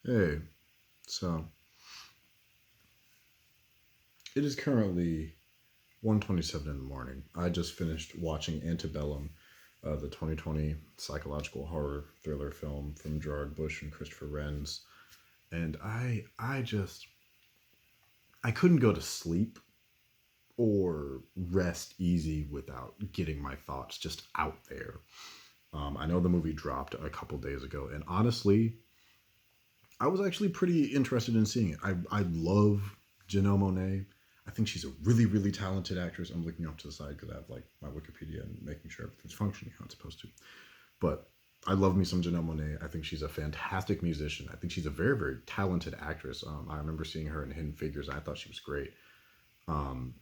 Hey, so it is currently 1:27 in the morning. I just finished watching Antebellum, the 2020 psychological horror thriller film from Gerard Bush and Christopher Renz, and I couldn't go to sleep or rest easy without getting my thoughts just out there. I know the movie dropped a couple days ago, and honestly, I was actually pretty interested in seeing it. I love Janelle Monae. I think she's a really, really talented actress. I'm looking off to the side because I have like my Wikipedia and making sure everything's functioning how it's supposed to. But I love me some Janelle Monae. I think she's a fantastic musician. I think she's a very, very talented actress. I remember seeing her in Hidden Figures. I thought she was great. Um,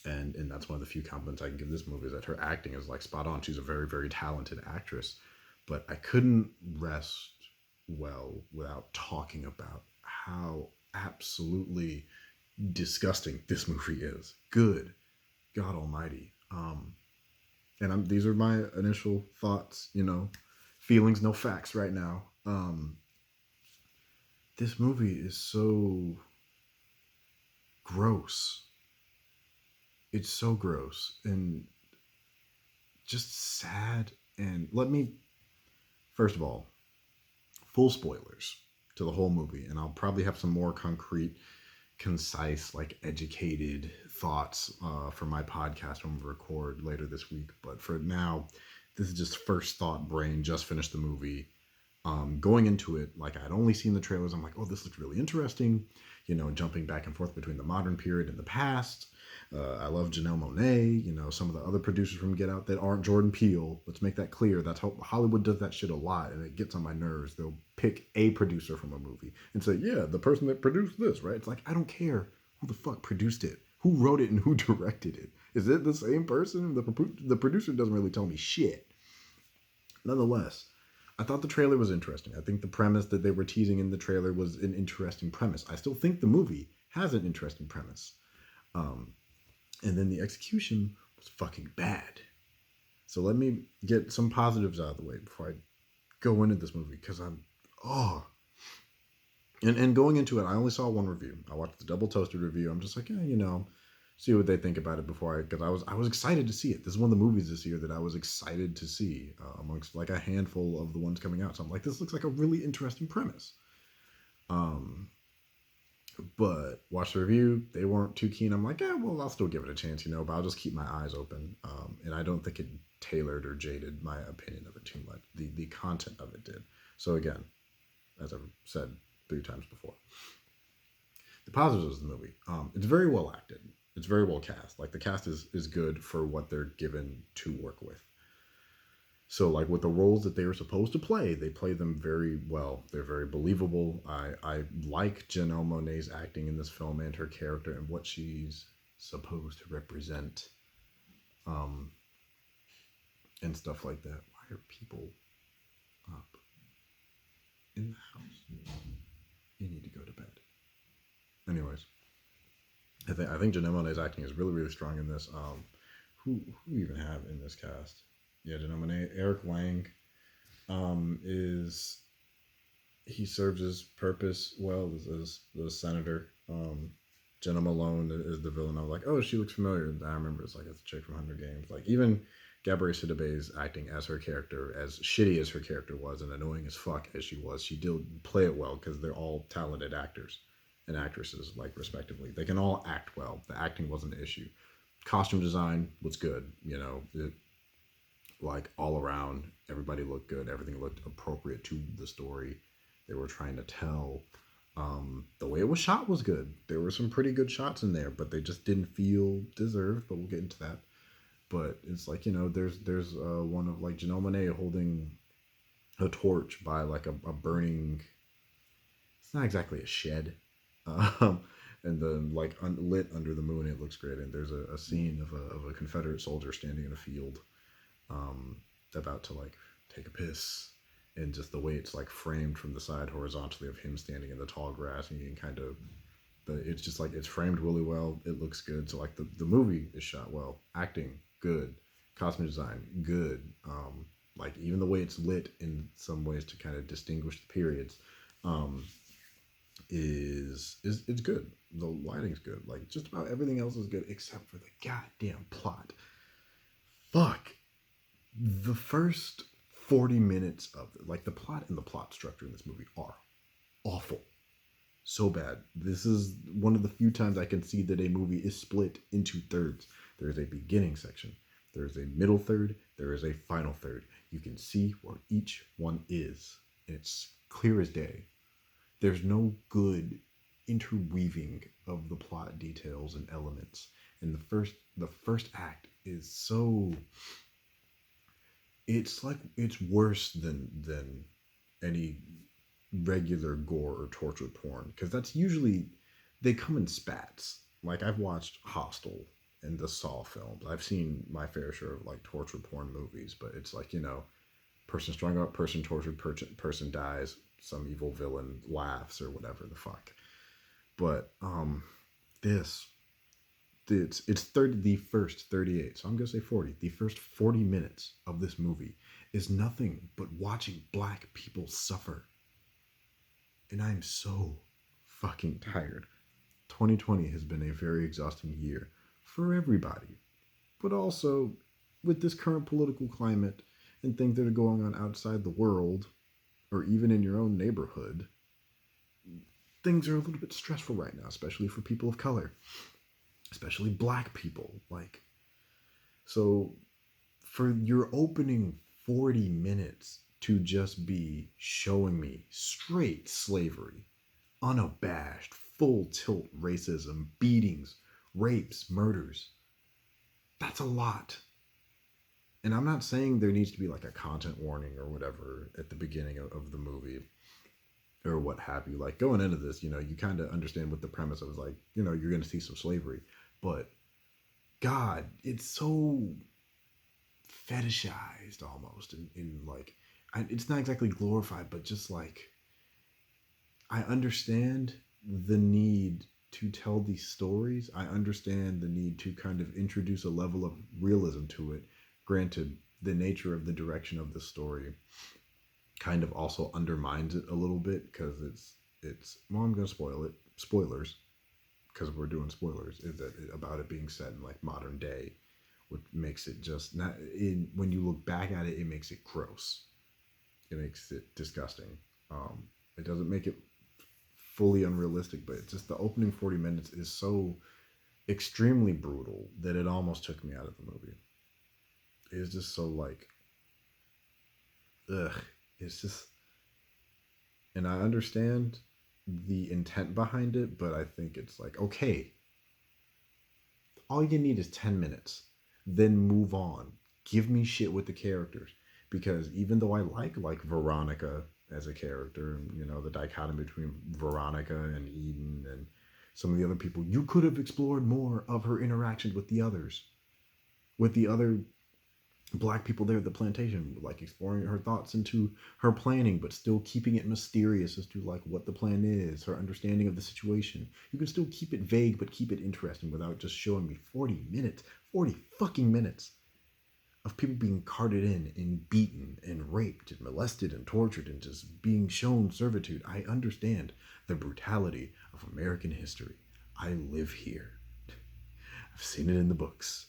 and that's one of the few compliments I can give this movie is that her acting is like spot on. She's a very, very talented actress. But I couldn't rest well without talking about how absolutely disgusting this movie is. Good God Almighty. These are my initial thoughts. Feelings, no facts right now. This movie is so gross. It's so gross and just sad. And let me, first of all, full spoilers to the whole movie, and I'll probably have some more concrete, concise, like educated thoughts for my podcast when we record later this week. But for now, this is just first thought brain. Just finished the movie. Going into it, like I'd only seen the trailers, I'm like, oh, this looks really interesting. Jumping back and forth between the modern period and the past. I love Janelle Monae. Some of the other producers from Get Out that aren't Jordan Peele. Let's make that clear. That's how Hollywood does that shit a lot, and it gets on my nerves. They'll pick a producer from a movie and say, yeah, the person that produced this, right? It's like, I don't care who the fuck produced it, who wrote it, and who directed it. Is it the same person? The producer doesn't really tell me shit. Nonetheless, I thought the trailer was interesting. I think the premise that they were teasing in the trailer was an interesting premise. I still think the movie has an interesting premise. Um, and then the execution was fucking bad. So let me get some positives out of the way before I go into this movie because oh. And going into it, I only saw one review. I watched the double toasted review. I'm just like, yeah, see what they think about it before because I was excited to see it. This is one of the movies this year that I was excited to see amongst like a handful of the ones coming out. So I'm like, this looks like a really interesting premise. Um, but watch the review, they weren't too keen. I'm like, yeah, well, I'll still give it a chance, but I'll just keep my eyes open. And I don't think it tailored or jaded my opinion of it too much. The content of it did. So again, as I've said 3 times before, the positives of the movie. It's very well acted. It's very well cast. Like the cast is good for what they're given to work with. So like with the roles that they were supposed to play, they play them very well. They're very believable. I like Janelle Monae's acting in this film and her character and what she's supposed to represent, um, and stuff like that. Why are people up in the house? You need to go to bed. Anyways, I think Janelle Monae's acting is really really strong in this. Who even have in this cast? Yeah, Janelle Monae, Eric Lang, is he serves his purpose well as the senator. Jenna Malone is the villain. I was like, oh, she looks familiar. And I remember it's like it's a chick from Hunger Games. Like even Gabrielle Sidibe's acting as her character, as shitty as her character was and annoying as fuck as she was, she did play it well because they're all talented actors and actresses, like respectively. They can all act well. The acting wasn't an issue. Costume design was good. Like all around, everybody looked good. Everything looked appropriate to the story they were trying to tell. The way it was shot was good. There were some pretty good shots in there, but they just didn't feel deserved. But we'll get into that. But it's like there's one of like Janelle Monae holding a torch by like a burning. It's not exactly a shed, um, and then like lit under the moon. It looks great. And there's a scene of a Confederate soldier standing in a field, um, about to like take a piss, and just the way it's like framed from the side horizontally of him standing in the tall grass, and you can kind of, it's just like it's framed really well. It looks good. So like the movie is shot well, acting good, costume design good. Like even the way it's lit in some ways to kind of distinguish the periods. Um, is it's good. The lighting's good. Like just about everything else is good except for the goddamn plot. Fuck. The first 40 minutes of it, like the plot and the plot structure in this movie are awful. So bad. This is one of the few times I can see that a movie is split into thirds. There is a beginning section, there is a middle third, there is a final third. You can see where each one is. And it's clear as day. There's no good interweaving of the plot details and elements. And the first act is so, it's like it's worse than any regular gore or torture porn, because that's usually, they come in spats. Like I've watched Hostel and the Saw films. I've seen my fair share of like torture porn movies, but it's like, person strung up, person tortured, person dies, some evil villain laughs or whatever the fuck. But this it's 30, the first 38, so I'm gonna say 40, the first 40 minutes of this movie is nothing but watching black people suffer. And I'm so fucking tired. 2020 has been a very exhausting year for everybody, but also with this current political climate and things that are going on outside the world or even in your own neighborhood, things are a little bit stressful right now, especially for people of color, especially black people. Like, so for your opening 40 minutes to just be showing me straight slavery, unabashed, full tilt racism, beatings, rapes, murders, that's a lot. And I'm not saying there needs to be like a content warning or whatever at the beginning of the movie or what have you. Like going into this, you kind of understand what the premise of, like, you're going to see some slavery. But God, it's so fetishized almost in like, it's not exactly glorified, but just like, I understand the need to tell these stories. I understand the need to kind of introduce a level of realism to it. Granted, the nature of the direction of the story kind of also undermines it a little bit, because it's well, I'm gonna spoil it. Spoilers, because we're doing spoilers. Is that about it being set in like modern day, which makes it just not in, when you look back at it, it makes it gross. It makes it disgusting. It doesn't make it fully unrealistic, but it's just the opening 40 minutes is so extremely brutal that it almost took me out of the movie. It's just so like, ugh. It's just, and I understand the intent behind it, but I think it's like, okay, all you need is 10 minutes, then move on. Give me shit with the characters, because even though I like Veronica as a character, the dichotomy between Veronica and Eden and some of the other people, you could have explored more of her interactions with the others, with the other black people there at the plantation, like exploring her thoughts into her planning, but still keeping it mysterious as to like what the plan is, her understanding of the situation. You can still keep it vague, but keep it interesting without just showing me 40 minutes, 40 fucking minutes of people being carted in and beaten and raped and molested and tortured and just being shown servitude. I understand the brutality of American history. I live here. I've seen it in the books.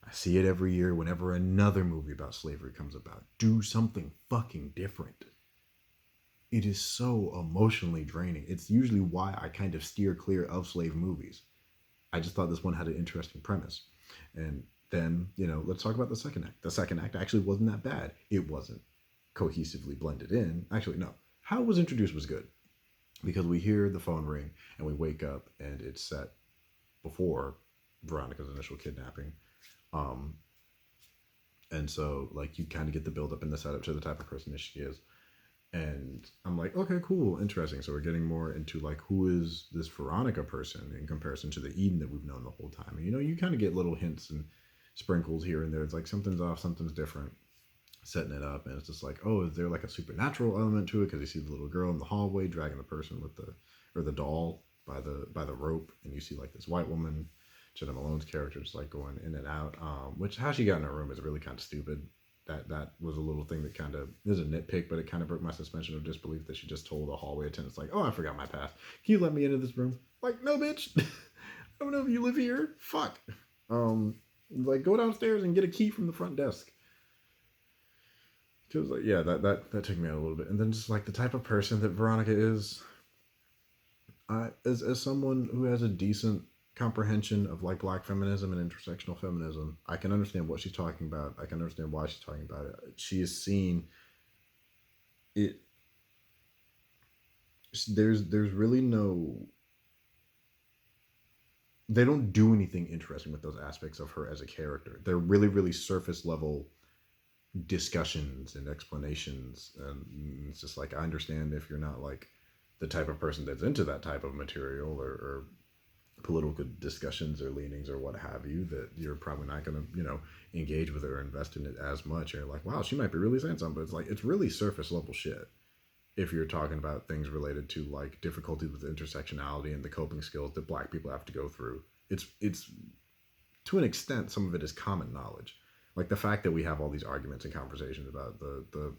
I see it every year whenever another movie about slavery comes about. Do something fucking different. It is so emotionally draining. It's usually why I kind of steer clear of slave movies. I just thought this one had an interesting premise. And then, let's talk about the second act. The second act actually wasn't that bad. It wasn't cohesively blended in. Actually, no. How it was introduced was good, because we hear the phone ring and we wake up and it's set before Veronica's initial kidnapping. Um, and so like you kind of get the build up and the setup to the type of person that she is. And I'm like, okay, cool, interesting. So we're getting more into like, who is this Veronica person in comparison to the Eden that we've known the whole time. And you kind of get little hints and sprinkles here and there. It's like something's off, something's different, setting it up. And it's just like, oh, is there like a supernatural element to it? Because you see the little girl in the hallway dragging the person with the doll by the rope, and you see like this white woman, Jenna Malone's character, just like going in and out. Which how she got in her room is really kind of stupid. That was a little thing that kind of is a nitpick, but it kind of broke my suspension of disbelief that she just told the hallway attendants like, "Oh, I forgot my pass. Can you let me into this room?" Like, no, bitch. I don't know if you live here. Fuck. Um, like go downstairs and get a key from the front desk. Cause like yeah, that took me out a little bit, and then just like the type of person that Veronica is, as someone who has a decent comprehension of like black feminism and intersectional feminism, I can understand what she's talking about. I can understand why she's talking about it. She has seen it. There's really no. They don't do anything interesting with those aspects of her as a character. They're really surface level discussions and explanations, and it's just like I understand if you're not like the type of person that's into that type of material or political discussions or leanings or what have you, that you're probably not going to engage with it or invest in it as much. You're like, wow, she might be really saying something, but it's like it's really surface level shit if you're talking about things related to like difficulties with intersectionality and the coping skills that black people have to go through. It's to an extent some of it is common knowledge, like the fact that we have all these arguments and conversations about the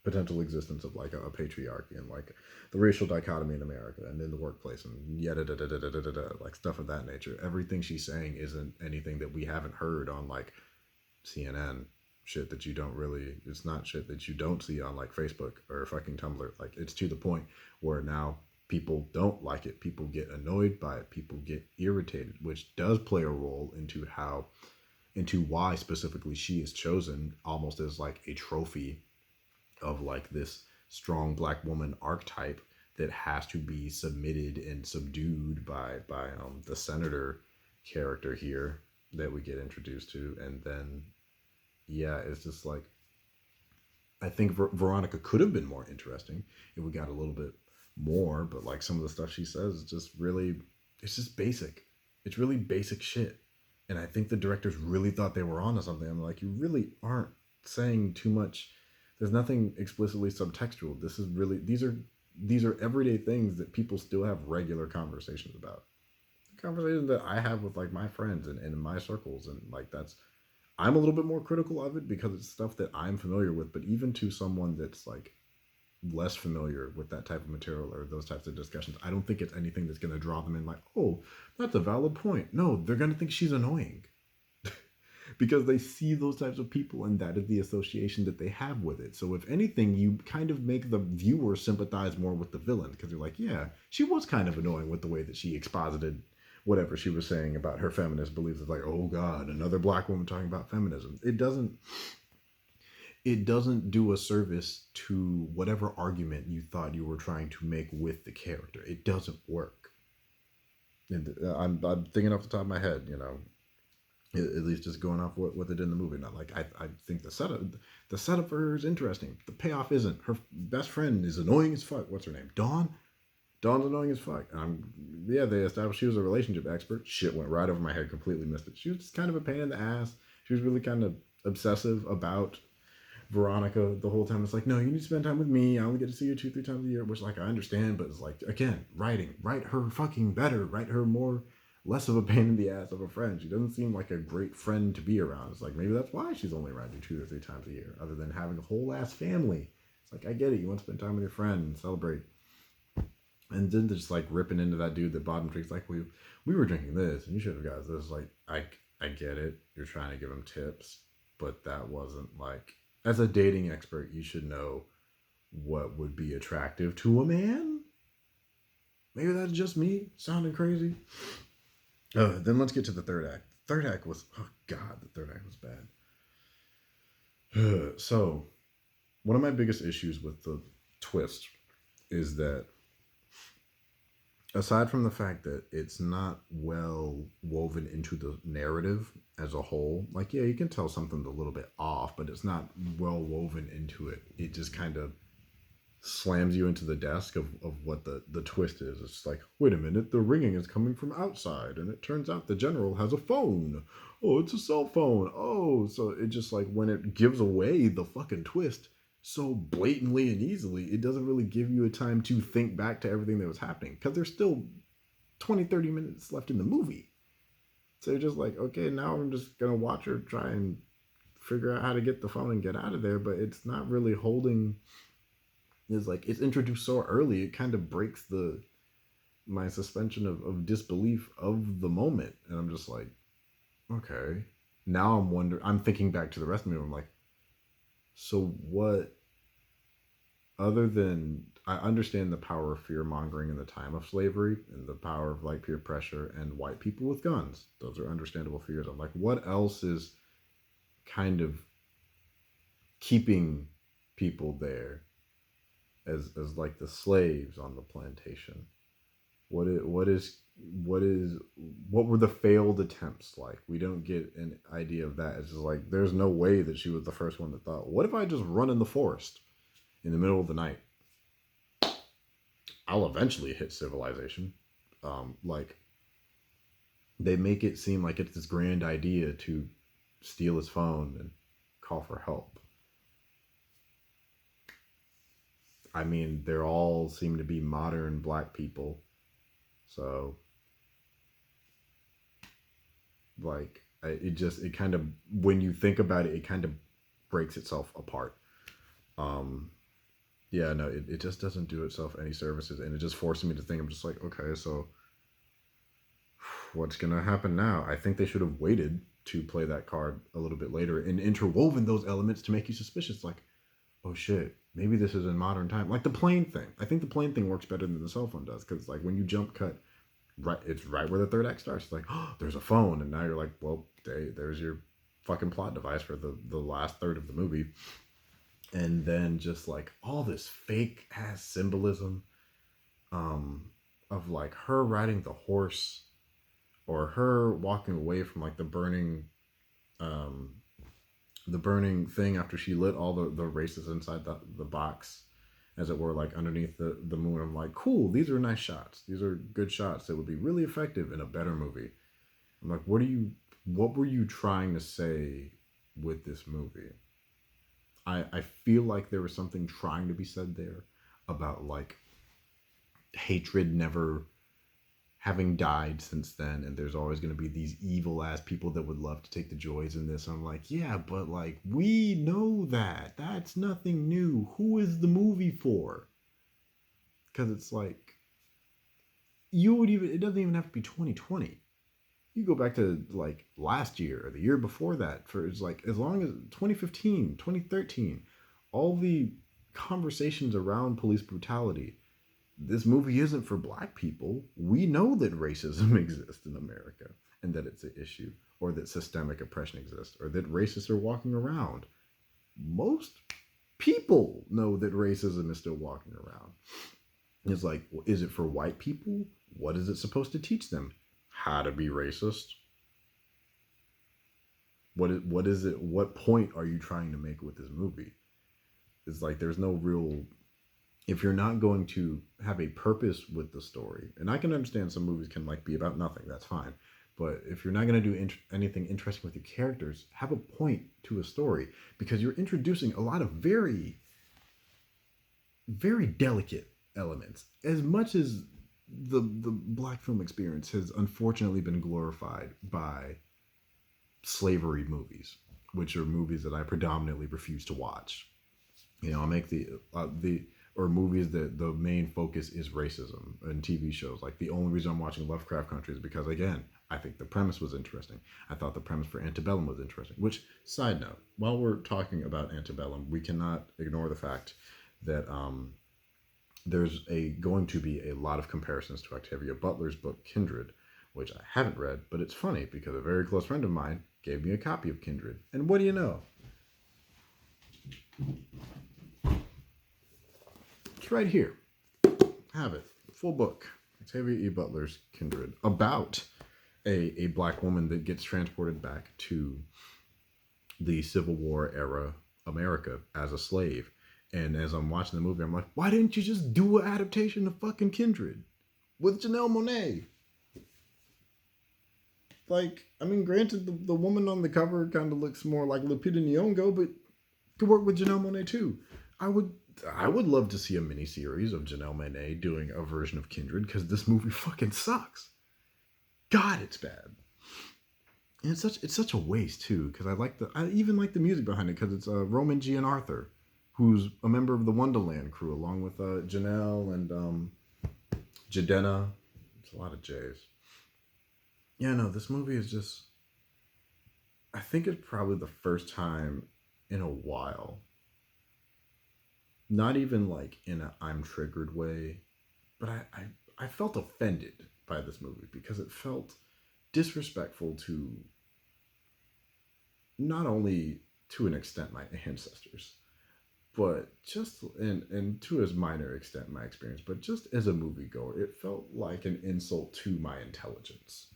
potential existence of like a patriarchy and like the racial dichotomy in America and in the workplace and yada da da da da da da, like stuff of that nature. Everything she's saying isn't anything that we haven't heard on like CNN. Shit that you don't really, it's not shit that you don't see on like Facebook or fucking Tumblr. Like it's to the point where now people don't like it, people get annoyed by it, people get irritated, which does play a role into why specifically she is chosen almost as like a trophy of like this strong black woman archetype that has to be submitted and subdued by the senator character here that we get introduced to. And then yeah, it's just like I think Veronica could have been more interesting if we got a little bit more, but like some of the stuff she says is just really, it's just basic. It's really basic shit. And I think the directors really thought they were onto something. I'm like, you really aren't saying too much. There's nothing explicitly subtextual. This is really, these are everyday things that people still have regular conversations about. Conversations that I have with like my friends and in my circles, and like that's, I'm a little bit more critical of it because it's stuff that I'm familiar with, but even to someone that's like less familiar with that type of material or those types of discussions, I don't think it's anything that's going to draw them in like, oh, that's a valid point. No, they're going to think she's annoying because they see those types of people and that is the association that they have with it. So if anything, you kind of make the viewer sympathize more with the villain because you're like, yeah, she was kind of annoying with the way that she exposited whatever she was saying about her feminist beliefs. It's like, oh God, another black woman talking about feminism. It doesn't do a service to whatever argument you thought you were trying to make with the character. It doesn't work. And I'm thinking off the top of my head, at least just going off what they did in the movie. Not like I think the setup for her is interesting. The payoff isn't. Her best friend is annoying as fuck. What's her name? Dawn. Dawn's annoying as fuck. Yeah, they established she was a relationship expert. Shit went right over my head. Completely missed it. She was just kind of a pain in the ass. She was really kind of obsessive about Veronica the whole time. It's like, no, you need to spend time with me. I only get to see you 2-3 times a year, which like I understand, but it's like again, write her fucking better. Write her more, less of a pain in the ass of a friend. She doesn't seem like a great friend to be around. It's like maybe that's why she's only around you 2 or 3 times a year, other than having a whole ass family. It's like I get it. You want to spend time with your friend and celebrate. And then just like ripping into that dude that bottom drinks, like we were drinking this and you should have got this. Like I get it. You're trying to give him tips, but that wasn't like, as a dating expert, you should know what would be attractive to a man. Maybe that's just me sounding crazy. Then let's get to the third act. Third act was, oh God, the third act was bad. So one of my biggest issues with the twist is that aside from the fact that it's not well woven into the narrative as a whole, like, yeah, you can tell something's a little bit off, but it's not well woven into it. It just kind of slams you into the desk of what the twist is. It's like, wait a minute, the ringing is coming from outside, and it turns out the general has a phone. Oh, it's a cell phone. Oh, so it just like when it gives away the fucking twist so blatantly and easily, it doesn't really give you a time to think back to everything that was happening because there's still 20-30 minutes left in the movie. So you're just like, okay, now I'm just gonna watch her try and figure out how to get the phone and get out of there, but it's not really holding. It's like it's introduced so early, it kind of breaks the my suspension of disbelief of the moment, and I'm just like, okay. Now I'm wondering. I'm thinking back to the rest of me. I'm like, so what? Other than I understand the power of fear mongering in the time of slavery and the power of like peer pressure and white people with guns. Those are understandable fears. I'm like, what else is kind of keeping people there as like the slaves on the plantation? What were the failed attempts like? We don't get an idea of that. It's just like there's no way that she was the first one that thought, what if I just run in the forest in the middle of the night? I'll eventually hit civilization. Like they make it seem like it's this grand idea to steal his phone and call for help. I mean, they're all seem to be modern black people. So like it kind of, when you think about it, it kind of breaks itself apart. Um yeah, no, it just doesn't do itself any services, and it just forces me to think. I'm just like, okay, so what's gonna happen now? I think they should have waited to play that card a little bit later and interwoven those elements to make you suspicious. Like, oh shit, maybe this is in modern time. Like the plane thing. I think the plane thing works better than the cell phone does, because like when you jump cut, right, it's right where the third act starts. It's like, oh, there's a phone, and now you're like, well, there's your fucking plot device for the last third of the movie. And then just like all this fake ass symbolism, um, of like her riding the horse, or her walking away from like um, the burning thing after she lit all the races inside the box, as it were, like underneath the moon. I'm like, cool, these are nice shots. These are good shots that would be really effective in a better movie. I'm like, what were you trying to say with this movie? I feel like there was something trying to be said there about like hatred never having died since then, and there's always going to be these evil ass people that would love to take the joys in this. I'm like, yeah, but like we know that's nothing new. Who is the movie for? Because it's like, you would even, it doesn't even have to be 2020. You go back to like last year or the year before that, for it's like as long as 2015, 2013, all the conversations around police brutality. This movie isn't for black people. We know that racism exists in America, and that it's an issue, or that systemic oppression exists, or that racists are walking around. Most people know that racism is still walking around. It's like, well, is it for white people? What is it supposed to teach them? How to be racist? What is it? What point are you trying to make with this movie? It's like there's no real, if you're not going to have a purpose with the story, and I can understand some movies can like be about nothing, that's fine. But if you're not going to do anything interesting with your characters, have a point to a story, because you're introducing a lot of very, very delicate elements. As much as the black film experience has unfortunately been glorified by slavery movies, which are movies that I predominantly refuse to watch. You know, I'll make the or movies that the main focus is racism, and TV shows. Like the only reason I'm watching Lovecraft Country is because, again, I think the premise was interesting. I thought the premise for Antebellum was interesting. Which, side note, while we're talking about Antebellum, we cannot ignore the fact that there's going to be a lot of comparisons to Octavia Butler's book Kindred, which I haven't read, but it's funny because a very close friend of mine gave me a copy of Kindred. And what do you know? It's right here. Have it. Full book. Octavia E. Butler's Kindred. About a black woman that gets transported back to the Civil War era America as a slave. And as I'm watching the movie, I'm like, why didn't you just do an adaptation of fucking Kindred with Janelle Monae? Like, I mean, granted, the woman on the cover kind of looks more like Lupita Nyong'o, but could work with Janelle Monae too. I would love to see a miniseries of Janelle Monae doing a version of Kindred, because this movie fucking sucks. God, it's bad. And it's such a waste too, because I even like the music behind it, because it's Roman G and Arthur, who's a member of the Wonderland crew, along with Janelle and Jadena. It's a lot of J's. Yeah, no, this movie is just. I think it's probably the first time in a while, not even like in a I'm triggered way, but I felt offended by this movie because it felt disrespectful to, not only to an extent, my ancestors, but just and to as minor extent my experience, but just as a moviegoer, it felt like an insult to my intelligence.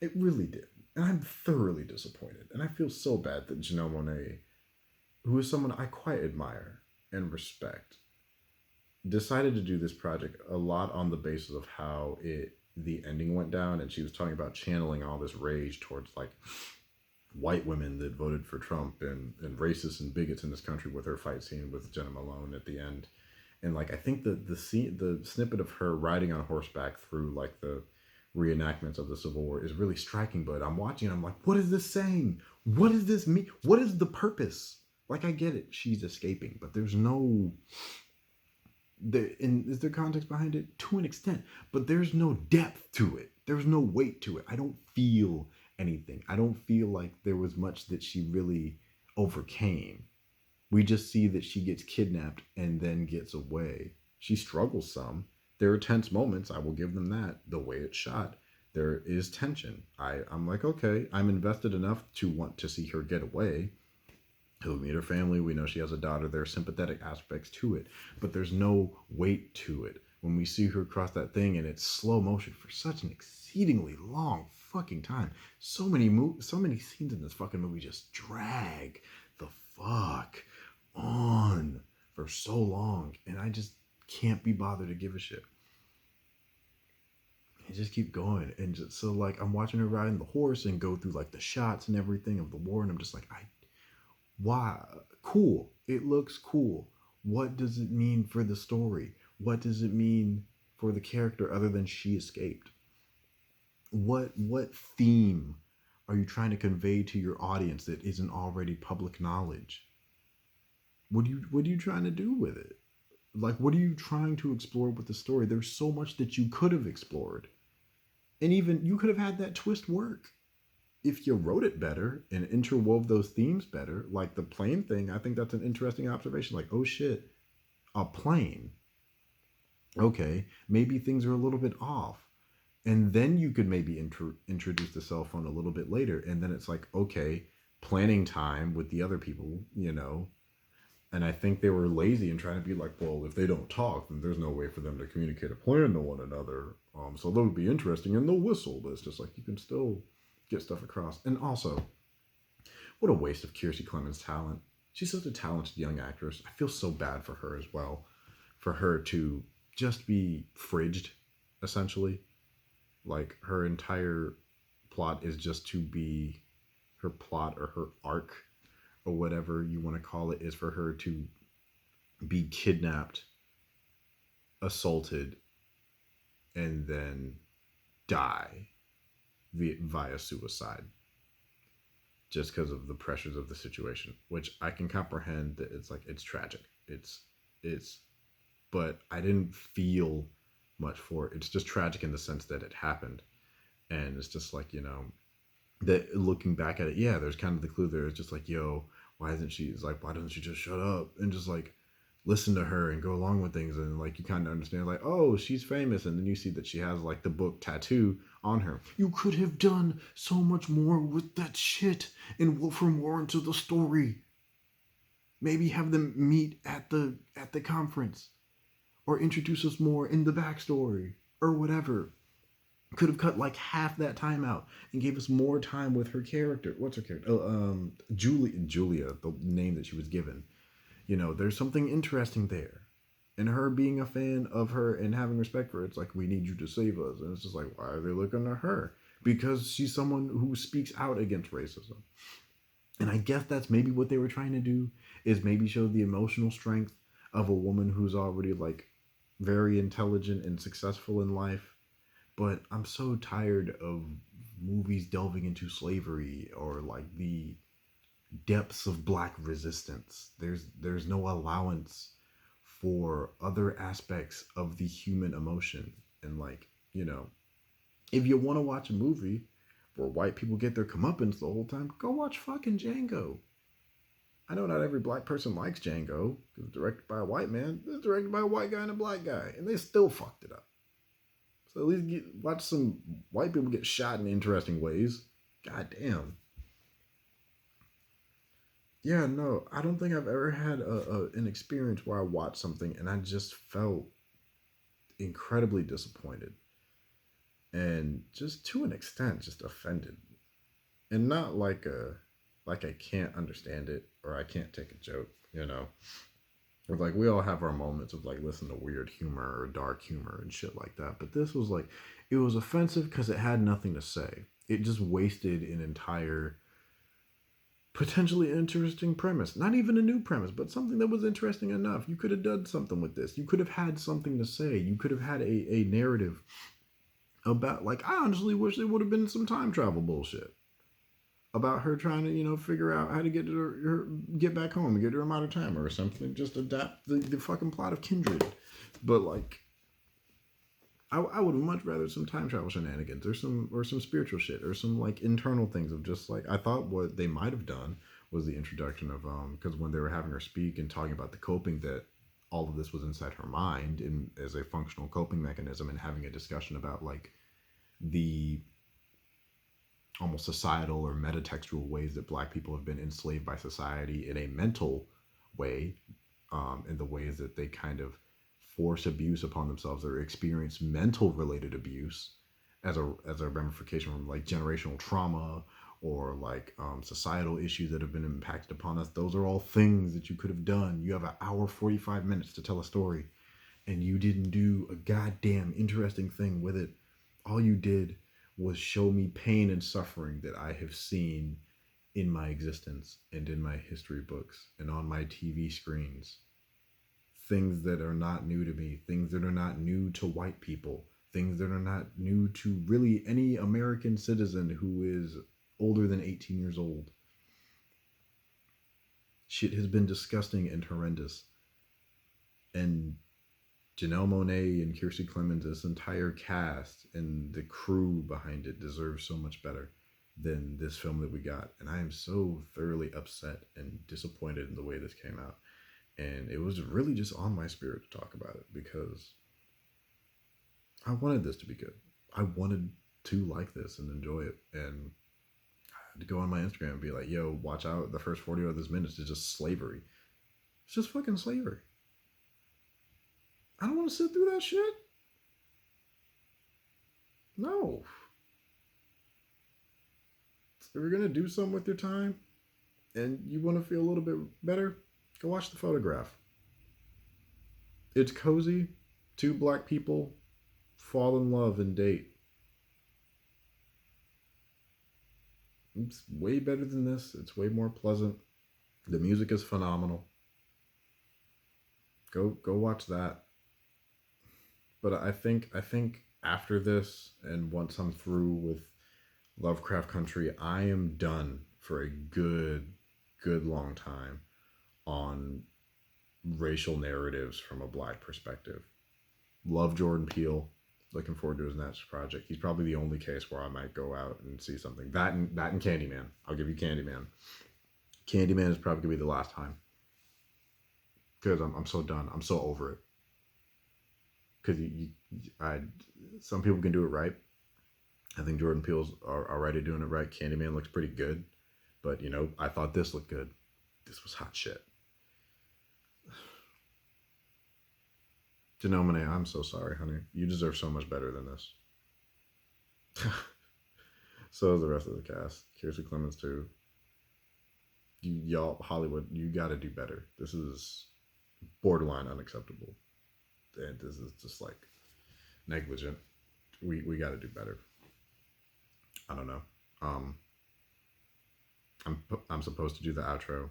It really did. And I'm thoroughly disappointed. And I feel so bad that Janelle Monae, who is someone I quite admire and respect, decided to do this project a lot on the basis of how the ending went down, and she was talking about channeling all this rage towards like white women that voted for Trump, and racists and bigots in this country, with her fight scene with Jenna Malone at the end. And like I think the snippet of her riding on horseback through like the reenactments of the Civil War is really striking. But I'm watching and I'm like, what is this saying? What does this mean? What is the purpose? Like I get it, she's escaping, but there's no and is there context behind it to an extent, but there's no depth to it. There's no weight to it. I don't feel anything. I don't feel like there was much that she really overcame. We just see that she gets kidnapped and then gets away. She struggles some. There are tense moments. I will give them that. The way it's shot, there is tension. I'm like, okay, I'm invested enough to want to see her get away. He'll meet her family. We know she has a daughter. There are sympathetic aspects to it, but there's no weight to it. When we see her cross that thing and it's slow motion for such an exceedingly long fucking time, so many scenes in this fucking movie just drag the fuck on for so long, and I just can't be bothered to give a shit. And just keep going, and just so like I'm watching her riding the horse and go through like the shots and everything of the war, and I'm just like, why? Cool. It looks cool. What does it mean for the story? What does it mean for the character other than she escaped? What theme are you trying to convey to your audience that isn't already public knowledge? What are you trying to do with it? Like, what are you trying to explore with the story? There's so much that you could have explored. And even you could have had that twist work if you wrote it better and interwove those themes better. Like the plane thing, I think that's an interesting observation. Like, oh shit, a plane. Okay, maybe things are a little bit off. And then you could maybe introduce the cell phone a little bit later. And then it's like, okay, planning time with the other people. And I think they were lazy and trying to be like, well, if they don't talk, then there's no way for them to communicate a plan to one another. So that would be interesting, and they'll whistle. But it's just like you can still get stuff across. And also, what a waste of Kiersey Clemons' talent. She's such a talented young actress. I feel so bad for her as well, for her to just be fridged, essentially. Like her entire plot is just to be her plot or her arc or whatever you want to call it is for her to be kidnapped, assaulted, and then die via suicide, just because of the pressures of the situation, which I can comprehend that it's like it's tragic. It's but I didn't feel much for it. It's just tragic in the sense that it happened. And it's just like, that looking back at it, yeah, there's kind of the clue there. It's just like, yo, why isn't she? It's like, why doesn't she just shut up and just like listen to her and go along with things? And like you kind of understand, like, oh, she's famous, and then you see that she has like the book tattoo on her. You could have done so much more with that shit and from more into the story. Maybe have them meet at the conference, or introduce us more in the backstory, or whatever. Could have cut like half that time out and gave us more time with her character. What's her character? Oh, Julia, the name that she was given. There's something interesting there. And her being a fan of her and having respect for her, it's like, we need you to save us. And it's just like, why are they looking to her? Because she's someone who speaks out against racism. And I guess that's maybe what they were trying to do, is maybe show the emotional strength of a woman who's already like very intelligent and successful in life. But I'm so tired of movies delving into slavery or like the depths of black resistance. There's no allowance for other aspects of the human emotion. And like, if you want to watch a movie where white people get their comeuppance the whole time, go watch fucking Django. I know not every black person likes Django because it's directed by a white man. It's directed by a white guy and a black guy, and they still fucked it up. So at least watch some white people get shot in interesting ways. God damn. Yeah, no, I don't think I've ever had an experience where I watched something and I just felt incredibly disappointed and just to an extent just offended, and not like I can't understand it or I can't take a joke, or like we all have our moments of like listening to weird humor or dark humor and shit like that, but this was like it was offensive because it had nothing to say. It just wasted an entire potentially interesting premise. Not even a new premise, but something that was interesting enough. You could have done something with this. You could have had something to say. You could have had a narrative about, like, I honestly wish there would have been some time travel bullshit about her trying to, figure out how to get back home and get her a modern timer or something. Just adapt the fucking plot of Kindred. But like, I would much rather some time travel shenanigans or some spiritual shit or some like internal things of just like I thought what they might have done was the introduction of because when they were having her speak and talking about the coping, that all of this was inside her mind and as a functional coping mechanism, and having a discussion about like the almost societal or metatextual ways that black people have been enslaved by society in a mental way, in the ways that they kind of force abuse upon themselves or experience mental related abuse as a ramification from like generational trauma or like societal issues that have been impacted upon us. Those are all things that you could have done. You have an hour 45 minutes to tell a story and you didn't do a goddamn interesting thing with it. All you did was show me pain and suffering that I have seen in my existence and in my history books and on my TV screens. Things that are not new to me, things that are not new to white people, things that are not new to really any American citizen who is older than 18 years old. Shit has been disgusting and horrendous. And Janelle Monae and Kiersey Clemens, this entire cast and the crew behind it deserves so much better than this film that we got. And I am so thoroughly upset and disappointed in the way this came out. And it was really just on my spirit to talk about it because I wanted this to be good. I wanted to like this and enjoy it. And I had to go on my Instagram and be like, yo, watch out. The first 40 of this minutes is just slavery. It's just fucking slavery. I don't want to sit through that shit. No. If you're going to do something with your time and you want to feel a little bit better, go watch The Photograph. It's cozy. Two black people fall in love and date. It's way better than this. It's way more pleasant. The music is phenomenal. Go watch that. But I think after this and once I'm through with Lovecraft Country, I am done for a good long time on racial narratives from a black perspective. Love Jordan Peele. Looking forward to his next project. He's probably the only case where I might go out and see something. That and Candyman. I'll give you Candyman. Candyman is probably gonna be the last time because I'm so done. I'm so over it. Because some people can do it right. I think Jordan Peele's already doing it right. Candyman looks pretty good, but I thought this looked good. This was hot shit. Janelle Monae, I'm so sorry, honey. You deserve so much better than this. So is the rest of the cast. Kiersey Clemens too. Y'all, Hollywood, you got to do better. This is borderline unacceptable, and this is just like negligent. We got to do better. I don't know. I'm supposed to do the outro.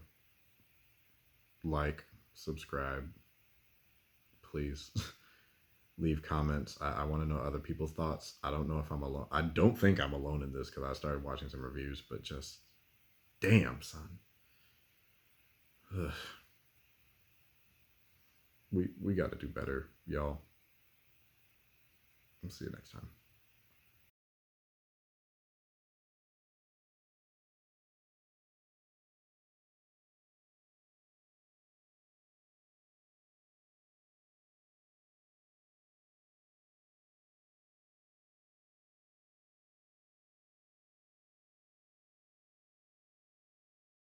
Like, subscribe, please. leave comments. I want to know other people's thoughts. I don't know if I'm alone. I don't think I'm alone in this because I started watching some reviews, but just damn, son. Ugh. We got to do better, y'all. We'll see you next time.